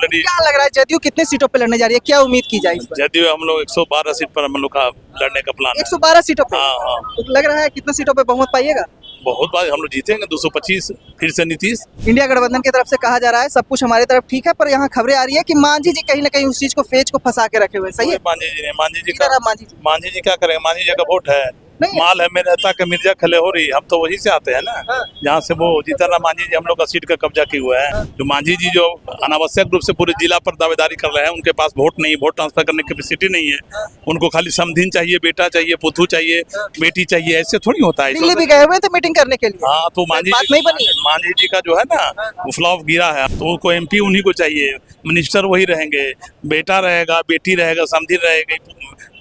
Already क्या लग रहा है जदयू कितने सीटों पे लड़ने जा रही है, क्या उम्मीद की जाए इस बार? जदयू हम लोग 112 सीट पर हम लोग का लड़ने का प्लान है। 112 सीटों पे। हाँ हाँ तो लग रहा है कितने सीटों पे बहुमत पाइएगा? बहुत बार हम लोग जीतेंगे 225 फिर से नीतीश। इंडिया गठबंधन की तरफ से कहा जा रहा है सब कुछ हमारी तरफ ठीक है, पर यहाँ खबरें आ रही है कि मांझी जी कहीं ना कहीं उस चीज को फेज को फंसा के रखे हुए हैं। सही है? मांझी जी इधर का आप मांझी जी क्या करेंगे? मांझी जी का वोट है, नहीं है। माल है मेरे नेता के मिर्जा खले हो रही, हम तो वहीं से आते हैं ना, हाँ। जहाँ से वो जीतनराम मांझी जी हम लोग का सीट का कब्जा किए हुए हैं। जो मांझी जी जो अनावश्यक रूप से पूरे जिला पर दावेदारी कर रहे हैं, उनके पास वोट नहीं, वोट ट्रांसफर करने की कैपेसिटी नहीं है। उनको खाली समधीन चाहिए, बेटा चाहिए, पुतू चाहिए, बेटी चाहिए, ऐसे थोड़ी होता है। दिल्ली भी गए हुए थे मीटिंग करने के लिए। हाँ तो बात नहीं बनी है। मांझी जी का जो है ना वो फ्लॉप गिरा है, तो उनको एमपी उन्हीं को चाहिए, मिनिस्टर वही रहेंगे, बेटा रहेगा, बेटी रहेगा, समधी रहेगी,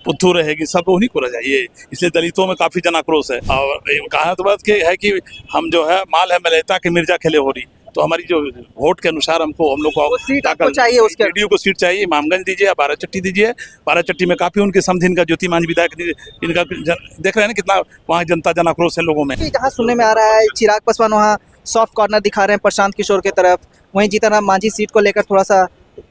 पुत्थू रहेगी, सब उन्हीं को रह जाइए। इसलिए दलितों में काफी जन आक्रोश है। और कहा तो बात है कि हम जो है माल है मेहता के मिर्जा खले हो रही, तो हमारी जो वोट के अनुसार हम लोग वो सीट आपको चाहिए उसके। जेडीयू को सीट चाहिए, इमामगंज दीजिए या बाराचट्टी दीजिए। बाराचट्टी में काफी उनके समधिन का ज्योति मांझी विधायक इनका देख रहे हैं ना कितना वहाँ जनता जन आक्रोश है लोगों में। जहाँ सुनने में आ रहा है चिराग पासवान वहाँ सॉफ्ट कॉर्नर दिखा रहे हैं प्रशांत किशोर की तरफ, वहीं जीतनराम मांझी सीट को लेकर थोड़ा सा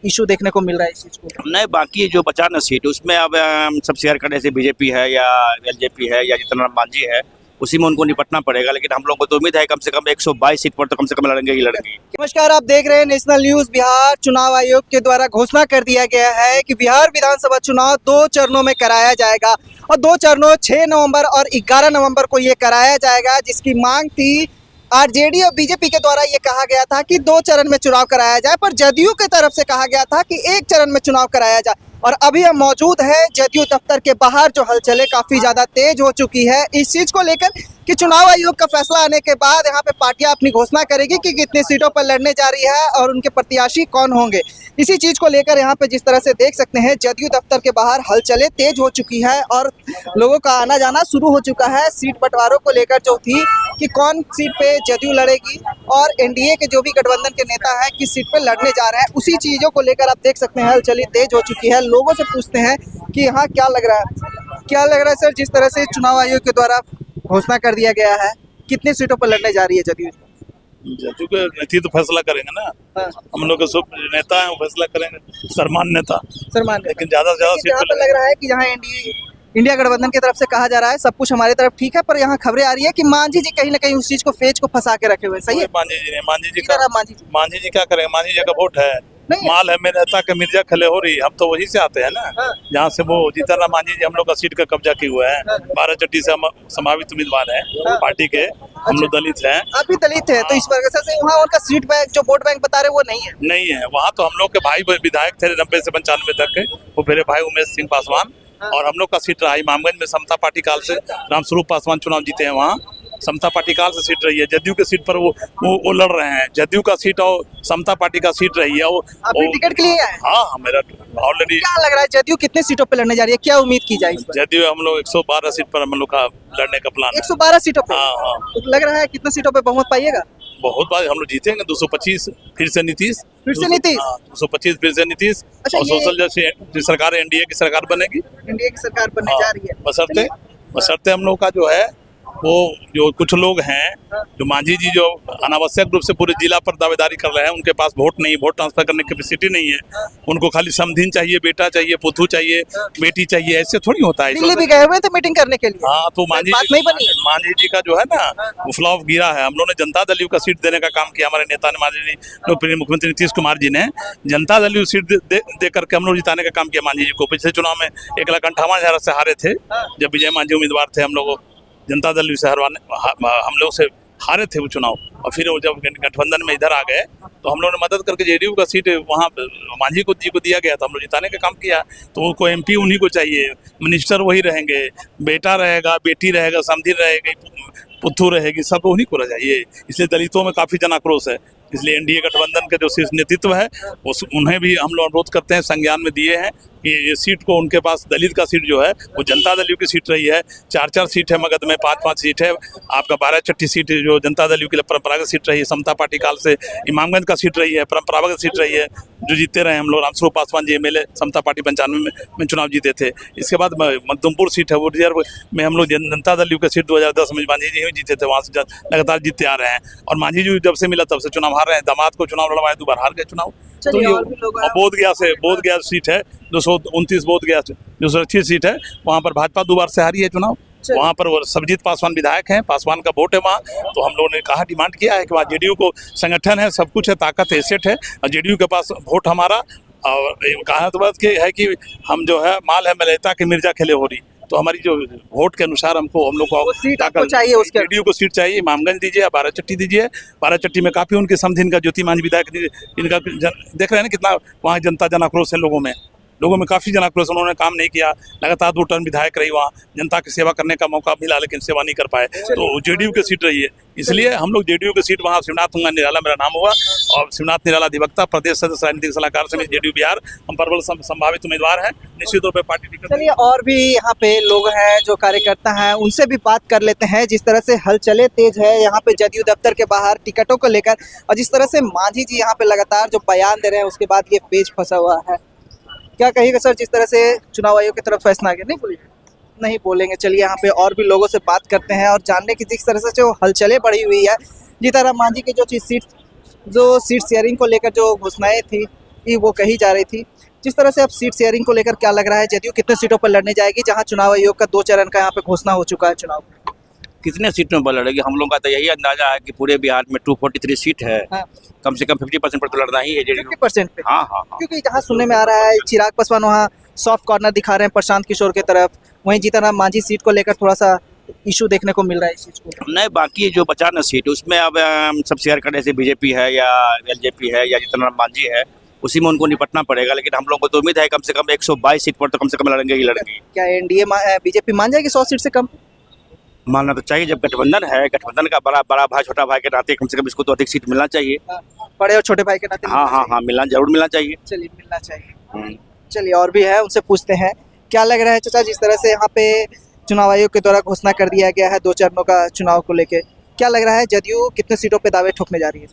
इशू देखने को मिल रहा है इस चीज को। नहीं, बाकी जो बचा ना सीट उसमें अब हम सब शेयर करने से बीजेपी है या एलजेपी है या जीतनराम मांझी है, उसी में उनको निपटना पड़ेगा। लेकिन हम लोगों को तो उम्मीद है कम से कम 122 सीट पर तो कम से कम लड़ेंगे ही लड़ेंगे। नमस्कार, आप देख रहे हैं नेशनल न्यूज बिहार। चुनाव आयोग के द्वारा घोषणा कर दिया गया है कि बिहार विधानसभा चुनाव 2 चरणों में कराया जाएगा और 2 चरणों 6 नवंबर और 11 नवंबर को ये कराया जाएगा, जिसकी मांग थी आरजेडी और बीजेपी के द्वारा। ये कहा गया था कि 2 चरण में चुनाव कराया जाए, पर जदयू की तरफ से कहा गया था कि 1 चरण में चुनाव कराया जाए। और अभी हम मौजूद है जदयू दफ्तर के बाहर, जो हलचलें काफी ज्यादा तेज हो चुकी है इस चीज को लेकर कि चुनाव आयोग का फैसला आने के बाद यहाँ पे पार्टियां अपनी घोषणा करेगी कि कितनी सीटों पर लड़ने जा रही है और उनके प्रत्याशी कौन होंगे। इसी चीज को लेकर यहाँ पे जिस तरह से देख सकते हैं जदयू दफ्तर के बाहर हलचलें तेज हो चुकी है और लोगों का आना जाना शुरू हो चुका है सीट बंटवारों को लेकर, जो थी कि कौन सीट पे जदयू लड़ेगी और एनडीए के जो भी गठबंधन के नेता हैं किस सीट पे लड़ने जा रहे हैं, उसी चीजों को लेकर आप देख सकते हैं हलचलें तेज हो चुकी है। लोगों से पूछते हैं कि यहाँ क्या लग रहा है, क्या लग रहा है सर, जिस तरह से चुनाव आयोग के द्वारा घोषणा कर दिया गया है, कितने सीटों पर लड़ने जा रही है जदयू? जदयू के नेता तो फैसला करेंगे ना, हाँ। हम लोग के सब नेता हैं वो फैसला करेंगे, सरमान नेता। सलमान, लेकिन ज्यादा से ज्यादा सीट जहाँ पे पे लग रहा है कि जहाँ इंडिया गठबंधन की तरफ से कहा जा रहा है सब कुछ हमारी तरफ ठीक है, पर यहाँ खबरें आ रही है कि मांझी जी कहीं ना कहीं उस चीज को फेज को फंसा के रखे हुए हैं। सही है? मांझी जी इधर आप मांझी जी क्या करेंगे? मांझी जी का वोट है, नहीं है। माल है मेरे नेता के मिर्जा खले हो रही, हम तो वहीं से आते हैं ना, हाँ। जहाँ से वो जीतनराम मांझी जी हम लोग का सीट का कब्जा किए हुए हैं। बाराचट्टी से हम संभावित उम्मीदवार हैं पार्टी के, हम लोग दलित हैं। आप भी दलित है, तो इस वजह से वहाँ उनका सीट बैंक जो वोट बैंक बता रहे वो नहीं है। वहाँ तो हम लोग के भाई विधायक थे 90 से 95 तक के, वो मेरे भाई उमेश सिंह पासवान, और हम लोग का सीट रहा इमामगंज में समता पार्टी काल से रामस्वरूप पासवान चुनाव जीते हैं, वहाँ समता पार्टी काल से सीट रही है। जदयू के सीट पर वो लड़ रहे हैं, जदयू का सीट और समता पार्टी का सीट रही है। आपने टिकट के लिए आए? हाँ, मेरा ऑलरेडी। क्या लग रहा है जदयू कितने सीटों पे लड़ने जा रही है, क्या उम्मीद की जाए इस बार? जदयू हम लोग 112 सीट पर हम लोग का लड़ने का प्लान है। 112 सीटों पे। हाँ हाँ तो लग रहा है कितने सीटों पे बहुमत पाइएगा? बहुत बार हम लोग जीतेंगे 225 फिर से नीतीश। 225 फिर से नीतीश। अच्छा, और सोशल जैसी सरकार एनडीए की सरकार बनेगी, एनडीए की सरकार बनने जा रही है। बशर्ते हम लोग का जो है वो जो कुछ लोग हैं जो मांझी जी जो अनावश्यक रूप से पूरे जिला पर दावेदारी कर रहे हैं, उनके पास वोट नहीं, वोट ट्रांसफर करने की कैपेसिटी नहीं है। उनको खाली समधीन चाहिए, बेटा चाहिए, पुतू चाहिए, बेटी चाहिए, ऐसे थोड़ी होता है। दिल्ली भी गए हुए थे मीटिंग करने के लिए। हाँ तो बात नहीं बनी है। मांझी जी का जो है ना वो फ्लॉप गिरा है। हम लोगों ने जनता दल यू का सीट देने का काम किया, हमारे नेता ने, मांझी जी, मुख्यमंत्री नीतीश कुमार जी ने जनता दल यू सीट दे करके हम लोग जिताने का काम किया मांझी जी को। पिछले चुनाव में 1,58,000 से हारे थे, जब विजय मांझी उम्मीदवार थे। हम लोग जनता दल से हम लोग से हारे थे वो चुनाव, और फिर वो जब गठबंधन में इधर आ गए तो हम लोगों ने मदद करके जेडीयू का सीट वहाँ मांझी को जी को दिया गया था, हम लोग जिताने का काम किया। तो उनको एमपी उन्हीं को चाहिए, मिनिस्टर वही रहेंगे, बेटा रहेगा, बेटी रहेगा, समधी रहेगी, पुत्थू रहेगी, सब उन्हीं को रह जाइए। इसलिए दलितों में काफी जन आक्रोश है। इसलिए एनडीए गठबंधन के जो शीर्ष नेतृत्व है उन्हें भी हम लोग अनुरोध करते हैं, संज्ञान में दिए हैं, कि ये सीट को उनके पास दलित का सीट जो है वो जनता दल यू की सीट रही है। 4-4 सीट है मगध में, 5-5 सीट है। आपका 12 चट्टी सीट जो जनता दल यू की परंपरागत सीट रही है, समता पार्टी काल से इमामगंज का सीट रही है, परंपरागत सीट रही है, जो जीतते रहे हम लोग। रामस्वरूप पासवान जी एमएलए समता पार्टी 95 में चुनाव जीते थे। इसके बाद मखदुमपुर सीट है, वो रिजर्व में हम लोग जनता दल यू का सीट 2010 में मांझी जी ही जीते थे, वहाँ से लगातार जीतते आ रहे हैं। और मांझी जी जब से मिला तब से चुनाव हार रहे हैं। दामाद को चुनाव लड़वाए, 2 बार हार गए चुनाव। तो चलिए, ये और भी लोग हैं। बोध गया सीट है 229 बोध गया जो सुरक्षित सीट है, वहाँ पर भाजपा 2 बार से हारी है चुनाव। चलिए। वहाँ पर वो सर्वजीत पासवान विधायक हैं, पासवान का वोट है वहाँ। तो हम लोगों ने कहा, डिमांड किया है कि वहाँ जेडीयू को संगठन है, सब कुछ है, ताकत है, एसेट है, और जेडीयू के पास वोट हमारा। और कहा तो बात की है कि हम जो है माल है मलहता के मिर्जा खेले हो रही, तो हमारी जो वोट के अनुसार हम लोग को सीट आपको चाहिए, उसके जेडीयू को सीट चाहिए। इमामगंज दीजिए या 12 चट्टी दीजिए। 12 चट्टी में काफी उनके समधिन का ज्योति मांझी विधायक इनका देख रहे हैं ना कितना वहाँ जनता जन आक्रोश है लोगों में काफ़ी जन आक्रोश। उन्होंने काम नहीं किया, लगातार 2 टर्म विधायक रही, वहाँ जनता की सेवा करने का मौका मिला लेकिन सेवा नहीं कर पाए, तो जेडीयू की सीट रही है। इसलिए हम लोग जेडीयू की सीट, वहाँ शिवनाथ निराला मेरा नाम हुआ, और शिवनाथ निराला अधिवक्ता, प्रदेश सदस्य राजनीतिक सलाहकार समिति जेडीयू बिहार, हम प्रबल संभावित उम्मीदवार हैं। निश्चित तौर पर पार्टी टिकट। चलिए, और भी यहाँ पे लोग हैं जो कार्यकर्ता हैं, उनसे भी बात कर लेते हैं। जिस तरह से हलचले तेज है यहाँ पे जदयू दफ्तर के बाहर टिकटों को लेकर, और जिस तरह से मांझी जी यहाँ पे लगातार जो बयान दे रहे हैं, उसके बाद ये पेज फंसा हुआ है। क्या कहिएगा सर, जिस तरह से चुनाव आयोग की तरफ फैसला आ गया? नहीं बोलेंगे। चलिए, यहाँ पे और भी लोगों से बात करते हैं और जानने की जिस तरह से जो हलचलें बढ़ी हुई है, जीताराम मांझी की जो सीट शेयरिंग को लेकर जो घोषणाएं थी वो कही जा रही थी। जिस तरह से अब सीट शेयरिंग को लेकर क्या लग रहा है, जदयू कितने सीटों पर लड़ने जाएगी, जहाँ चुनाव आयोग का 2 चरण का यहाँ पे घोषणा हो चुका है चुनाव? कितने सीटों पर लड़ेगी? हम लोगों का तो यही अंदाजा है कि पूरे बिहार में 243 सीट है, हाँ। कम से कम 50% पर तो लड़ना ही है जेडीयू। 50% पे? हाँ हाँ हाँ। क्योंकि जहाँ सुनने में आ रहा है चिराग पासवान वहाँ सॉफ्ट कॉर्नर दिखा रहे हैं प्रशांत किशोर की तरफ, वहीं जीताराम मांझी सीट को लेकर थोड़ा सा इशू देखने को मिल रहा है इस चीज को। नहीं, बाकी जो 50 सीट उसमें अब सब शेयर करने से बीजेपी है या एलजेपी है या जीतनराम मांझी है, उसी में उनको निपटना पड़ेगा। लेकिन हम लोग को तो उम्मीद है कम से कम 122 सीट पर तो कम से कम लड़ेंगे ही लड़ेंगे। क्या एनडीए बीजेपी मान जाएगी 100 सीट से कम? मानना तो चाहिए, जब गठबंधन है, गठबंधन का बड़ा भाई छोटा भाई के नाते कम से कम इसको तो अधिक सीट मिलना चाहिए। बड़े और छोटे भाई के नाते? हाँ, मिलना जरूर मिलना चाहिए। चलिए, मिलना चाहिए। चलिए, और भी है, उनसे पूछते हैं क्या लग रहा है चाचा, जिस तरह से यहाँ पे चुनाव आयोग के द्वारा घोषणा कर दिया गया है 2 चरणों का चुनाव को लेके, क्या लग रहा है जदयू कितने सीटों पे दावे ठोकने जा रही है?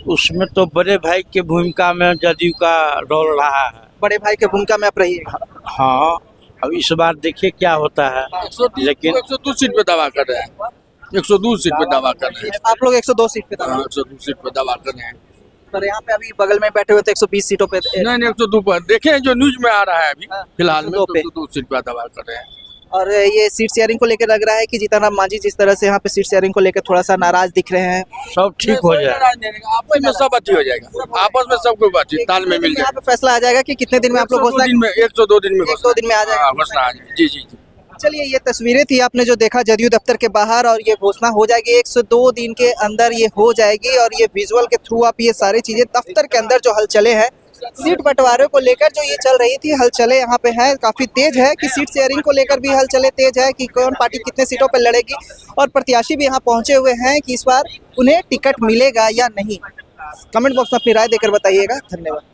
उसमें तो बड़े भाई के भूमिका में जदयू का रोल रहा है। बड़े भाई की भूमिका में आप रहिएगा? हाँ, अब इस बार देखिए क्या होता है। लेकिन 102 सीट पे दावा कर रहे हैं, 102 सीट पे दावा कर रहे हैं। आप लोग 102 सीट पे दावा? 102 सीट पे दावा कर रहे हैं। पर यहाँ पे अभी बगल में बैठे हुए थे 120 सीटों पे। नहीं, 102 पर देखें जो न्यूज में आ रहा है अभी फिलहाल में, 102 सीट पे दावा कर रहे हैं। और ये सीट शेयरिंग को लेकर लग रहा है कि जीताराम मांझी जिस तरह से यहाँ पे सीट शेयरिंग को लेकर थोड़ा सा नाराज दिख रहे हैं। सब ठीक हो जाए, आपस में सब अच्छी हो जाएगा, आपस में सबको अच्छी ताल में मिल यहाँ जाएगा। पे फैसला आ जाएगा कि कितने दिन में आप लोग घोषणा? 102 दिन में 102 दिन में आ जाएगा घोषणा आ जाएगी। जी जी जी। चलिए, ये तस्वीरें थी आपने जो देखा जदयू दफ्तर के बाहर, और ये घोषणा हो जाएगी 102 दिन के अंदर ये हो जाएगी। और ये विजुअल के थ्रू आप ये सारी चीजें दफ्तर के अंदर जो हलचले हैं सीट बंटवारे को लेकर जो ये चल रही थी, हलचले यहाँ पे है काफी तेज है, कि सीट शेयरिंग को लेकर भी हलचले तेज है कि कौन पार्टी कितने सीटों पर लड़ेगी, और प्रत्याशी भी यहाँ पहुंचे हुए हैं कि इस बार उन्हें टिकट मिलेगा या नहीं। कमेंट बॉक्स में अपनी राय देकर बताइएगा। धन्यवाद।